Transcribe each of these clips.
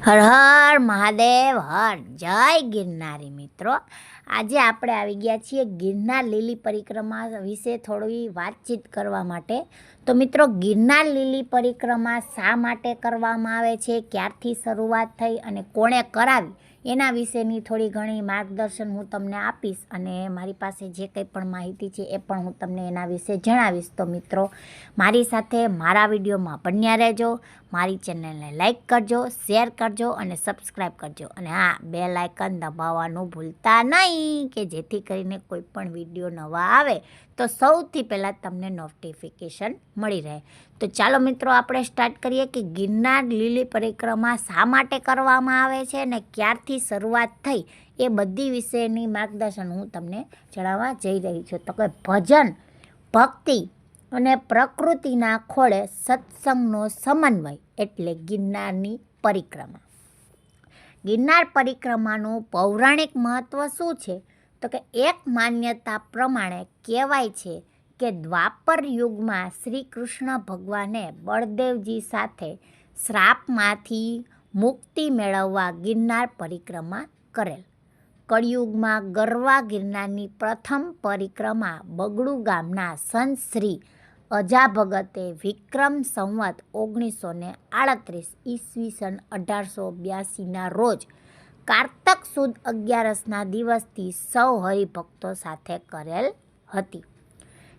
હર હર મહાદેવ હર જય ગિરનારી મિત્રો. આજે આપણે આવી ગયા છીએ ગિરનાર લીલી પરિક્રમા વિશે થોડી વાતચીત કરવા માટે. તો મિત્રો, ગિરનાર લીલી પરિક્રમા શા માટે કરવામાં આવે છે, ક્યારથી શરૂઆત થઈ અને કોણે કરાવી, એના વિશેની થોડી ઘણી માર્ગદર્શન હું તમને આપીશ અને મારી પાસે જે કંઈ પણ માહિતી છે એ પણ હું તમને એના વિશે જણાવીશ. તો મિત્રો, મારી સાથે મારા વિડીયોમાં બન્યા રહેજો. મારી ચેનલને લાઈક કરજો, શેર કરજો અને સબસ્ક્રાઈબ કરજો. અને હા, બેલ આઇકન દબાવવાનું ભૂલતા નહીં કે જેથી કરીને કોઈ પણ વિડીયો નવા આવે તો સૌથી પહેલાં તમને નોટિફિકેશન મળી રહે. તો ચાલો મિત્રો, આપણે સ્ટાર્ટ કરીએ કે ગિરનાર લીલી પરિક્રમા શા માટે કરવામાં આવે છે અને ક્યારથી શરૂઆત થઈ એ બધી વિશેની માર્ગદર્શન હું તમને જણાવવા જઈ રહી છું. તો કે ભજન, ભક્તિ અને પ્રકૃતિના ખોળે સત્સંગનો સમન્વય એટલે ગિરનારની પરિક્રમા. ગિરનાર પરિક્રમાનું પૌરાણિક મહત્ત્વ શું છે? તો કે એક માન્યતા પ્રમાણે કહેવાય છે કે દ્વાપર યુગમાં શ્રી કૃષ્ણ ભગવાને બળદેવજી સાથે શ્રાપમાંથી મુક્તિ મેળવવા ગિરનાર પરિક્રમા કરેલ. કળિયુગમાં ગરવા ગિરનારની પ્રથમ પરિક્રમા બગડુ ગામના સંત શ્રી અજાભગતે વિક્રમ સંવત 1938 ઈસવીસન 1882ના રોજ કારતક સુદ 11ના દિવસથી સૌ હરિભક્તો સાથે કરેલ હતી.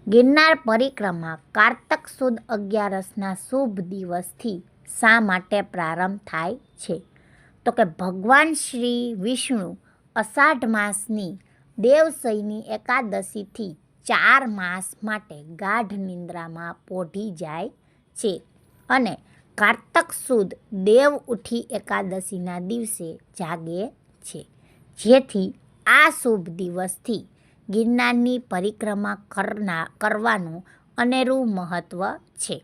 ગિરનાર પરિક્રમા કારતક સુદ 11ના શુભ દિવસથી શા માટે પ્રારંભ થાય છે? તો કે ભગવાન શ્રી વિષ્ણુ અષાઢ માસની દેવશયની એકાદશીથી 4 માસ માટે ગાઢ નિંદ્રામાં પોઢી જાય છે અને કારતક સુદ દેવ ઉઠી એકાદશીના દિવસે જાગે છે, જેથી આ શુભ દિવસથી ગિરનારની પરિક્રમા કરવાનું અનેરું મહત્ત્વ છે.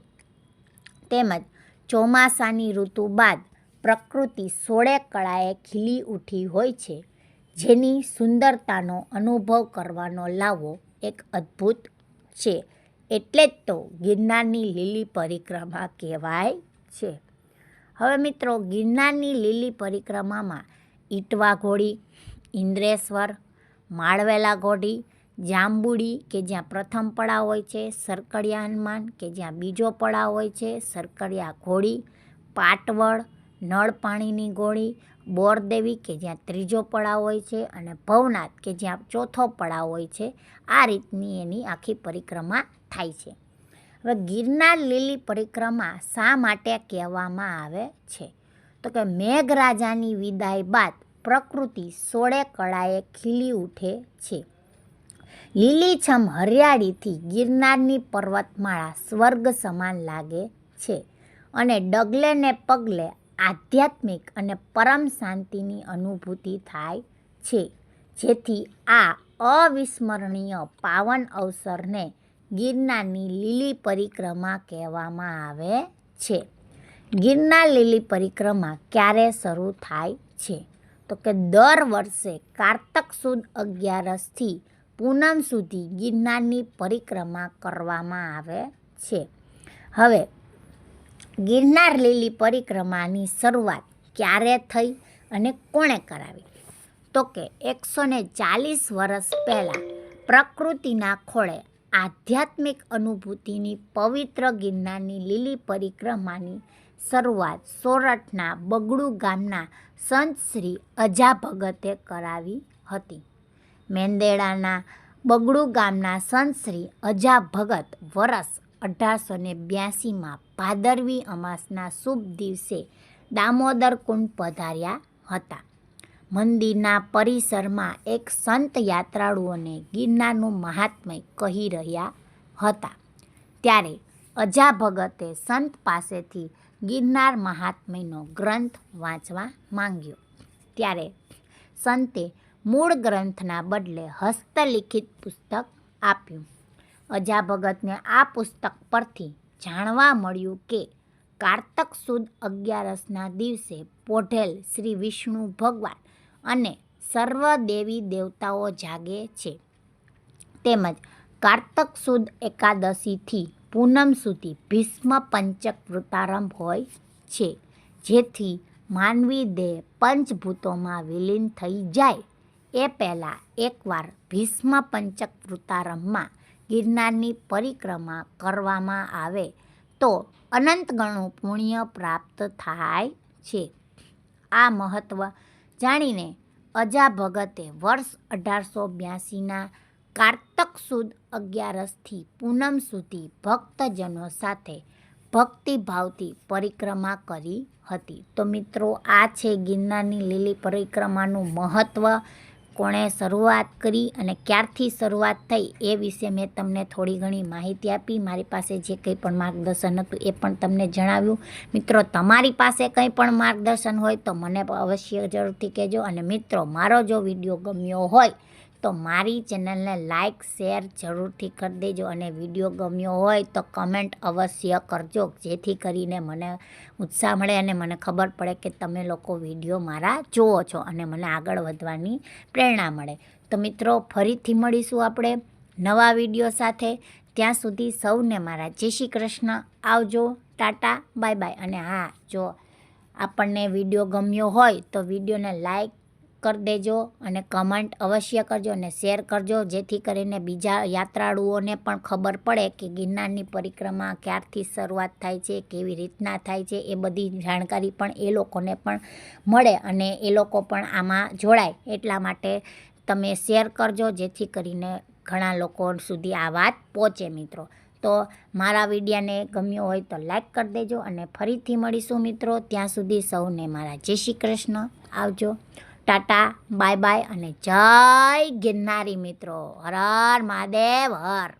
તેમજ ચોમાસાની ઋતુ બાદ પ્રકૃતિ 16 કળાએ ખીલી ઉઠી હોય છે, જેની સુંદરતાનો અનુભવ કરવાનો લાવો એક અદ્ભુત છે. એટલે જ તો ગિરનારની લીલી પરિક્રમા કહેવાય છે. હવે મિત્રો, ગિરનારની લીલી પરિક્રમામાં ઈટવા ઘોડી, ઇન્દ્રેશ્વર, માળવેલા ઘોડી, જાંબુડી કે જ્યાં પ્રથમ પડાવ હોય છે, સરકડિયા હનુમાન કે જ્યાં બીજો પડાવ હોય છે, સરકડિયા ઘોડી, પાટવડ, નળ પાણીની ઘોડી, બોરદેવી કે જ્યાં ત્રીજો પડાવ હોય છે અને ભવનાથ કે જ્યાં ચોથો પડાવ હોય છે. આ રીતની એની આખી પરિક્રમા થાય છે. હવે ગિરનાર લીલી પરિક્રમા શા માટે કહેવામાં આવે છે? તો કે મેઘરાજાની વિદાય બાદ પ્રકૃતિ 16 કળાએ ખીલી ઉઠે છે. લીલીછમ હરિયાળીથી ગિરનારની પર્વતમાળા સ્વર્ગ સમાન લાગે છે અને ડગલે ને પગલે આધ્યાત્મિક અને પરમ શાંતિની અનુભૂતિ થાય છે, જેથી આ અવિસ્મરણીય પાવન અવસરને ગિરનારની લીલી પરિક્રમા કહેવામાં આવે છે. ગિરનાર લીલી પરિક્રમા ક્યારે શરૂ થાય છે? તો કે દર વર્ષે કારતક સુદ 11થી પૂનમ સુધી ગિરનારની પરિક્રમા કરવામાં આવે છે. હવે ગિરનાર લીલી પરિક્રમાની શરૂઆત ક્યારે થઈ અને કોણે કરાવી? તો કે 140 વર્ષ પહેલાં પ્રકૃતિના ખોળે આધ્યાત્મિક અનુભૂતિની પવિત્ર ગિરનારની લીલી પરિક્રમાની શરૂઆત સોરઠના બગડુ ગામના સંત શ્રી અજાભગતે કરાવી હતી. મેંદેડાના બગડુ ગામના સંત શ્રી અજાભગત વર્ષ 1882માં ભાદરવી અમાસના શુભ દિવસે દામોદર કુંડ પધાર્યા હતા. મંદિરના પરિસરમાં એક સંત યાત્રાળુઓને ગિરનારનું મહાત્મય કહી રહ્યા હતા. ત્યારે અજાભગતે સંત પાસેથી ગિરનાર મહાત્મયનો ગ્રંથ વાંચવા માંગ્યો. ત્યારે સંતે મૂળ ગ્રંથના બદલે હસ્તલિખિત પુસ્તક આપ્યું. અજાભગતને આ પુસ્તક પરથી જાણવા મળ્યું કે કારતક સુદ 11ના દિવસે પોઢેલ શ્રી વિષ્ણુ ભગવાન અને સર્વ દેવી દેવતાઓ જાગે છે. તેમજ કારતક સુદ એકાદશીથી પૂનમ સુધી ભીષ્મ પંચક વૃતારંભ હોય છે, જેથી માનવી દેહ પંચભૂતોમાં વિલીન થઈ જાય એ પહેલાં એકવાર ભીષ્મ પંચક વૃતારંભમાં ગિરનારની પરિક્રમા કરવામાં આવે તો અનંત ગણું પુણ્ય પ્રાપ્ત થાય છે. આ મહત્ત્વ જાણીને અજા ભગતે વર્ષ 1882ના કારતક સુદ 11થી પૂનમ સુધી ભક્તજનો સાથે ભક્તિભાવથી પરિક્રમા કરી હતી. તો મિત્રો, આ છે ગિરનારની લીલી પરિક્રમાનું મહત્ત્વ. કોણે શરૂઆત કરી અને ક્યારથી શરૂઆત થઈ એ વિશે મેં તમને થોડી ઘણી માહિતી આપી. મારી પાસે જે કંઈ પણ માર્ગદર્શન હતું એ પણ તમને જણાવ્યું. મિત્રો, તમારી પાસે કંઈ પણ માર્ગદર્શન હોય તો મને અવશ્ય જરૂરથી કહેજો. અને મિત્રો, મારો જો વિડીયો ગમ્યો હોય તો મારી ચેનલને લાઇક શેર જરૂરથી કરી દેજો. અને વિડીયો ગમ્યો હોય તો કમેન્ટ અવશ્ય કરજો, જેથી કરીને મને ઉત્સાહ મળે અને મને ખબર પડે કે તમે લોકો વિડીયો મારા જુઓ છો અને મને આગળ વધવાની પ્રેરણા મળે. તો મિત્રો, ફરીથી મળીશું આપણે નવા વિડીયો સાથે. ત્યાં સુધી સૌને મારા જય શ્રી કૃષ્ણ. આવજો, ટાટા, બાય બાય. અને હા, જો આપણને વિડીયો ગમ્યો હોય તો વિડીયોને લાઇક કરી દેજો અને કમેન્ટ અવશ્ય કરજો અને શેર કરજો, જેથી કરીને બીજા યાત્રાળુઓને પણ ખબર પડે કે ગિરનારની પરિક્રમા ક્યારથી શરૂઆત થાય છે, કેવી રીતના થાય છે, એ બધી જાણકારી પણ એ લોકોને પણ મળે અને એ લોકો પણ આમાં જોડાય. એટલા માટે તમે શેર કરજો, જેથી કરીને ઘણા લોકો સુધી આ વાત પહોંચે. મિત્રો, તો મારા વિડીયોને ગમ્યો હોય તો લાઈક કરી દેજો અને ફરીથી મળીશું મિત્રો. ત્યાં સુધી સૌને મારા જય શ્રી કૃષ્ણ. આવજો, ટાટા, બાય બાય અને જય ગિરનારી મિત્રો. હર હર મહાદેવ હર.